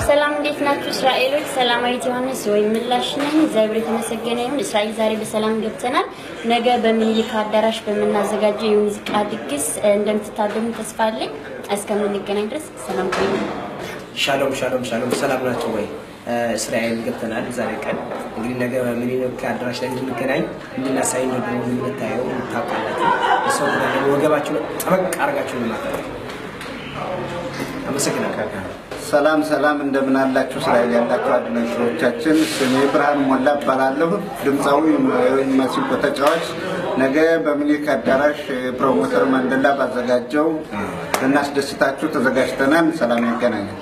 ሰላም እንዴት ናችሁ እስራኤሎች? ሰላማዊት ዮሐንስ ወይ ምላሽ ነኝ። እግዚአብሔር የተመሰገነ ይሁን። እስራኤል ዛሬ በሰላም ገብተናል። ነገ በሚኒሊክ አዳራሽ በመናዘጋጀው የሙዚቃ ድግስ እንደምትታደሙ ተስፋ አለኝ። እስከምንገናኝ ድረስ ሰላም ቆዩ። ሻሎም ሰላም ናችሁ ወይ? እስራኤል ገብተናል ዛሬ ቀን። እንግዲህ ነገ በሚኒሊክ አዳራሽ ላይ እንገናኝ። እንድናሳይ ነው የምንታየው። ታውቃላችሁ ሰው ደግሞ ወገባችሁ ጠበቅ አድርጋችሁ ነው ማለት ነው። አመሰግናለሁ። ሰላም እንደምን አላችሁ? እስራኤል ያላችሁ አድናቂዎቻችን፣ ስሜ ብርሃን ሞላ እባላለሁ። ድምጻዊ ማሲንቆ ተጫዋች። ነገ በሚኒሊክ አዳራሽ ፕሮሞተር ማንደላ ባዘጋጀው ልናስደስታችሁ ተዘጋጅተናል። ሰላም ያገናኛል።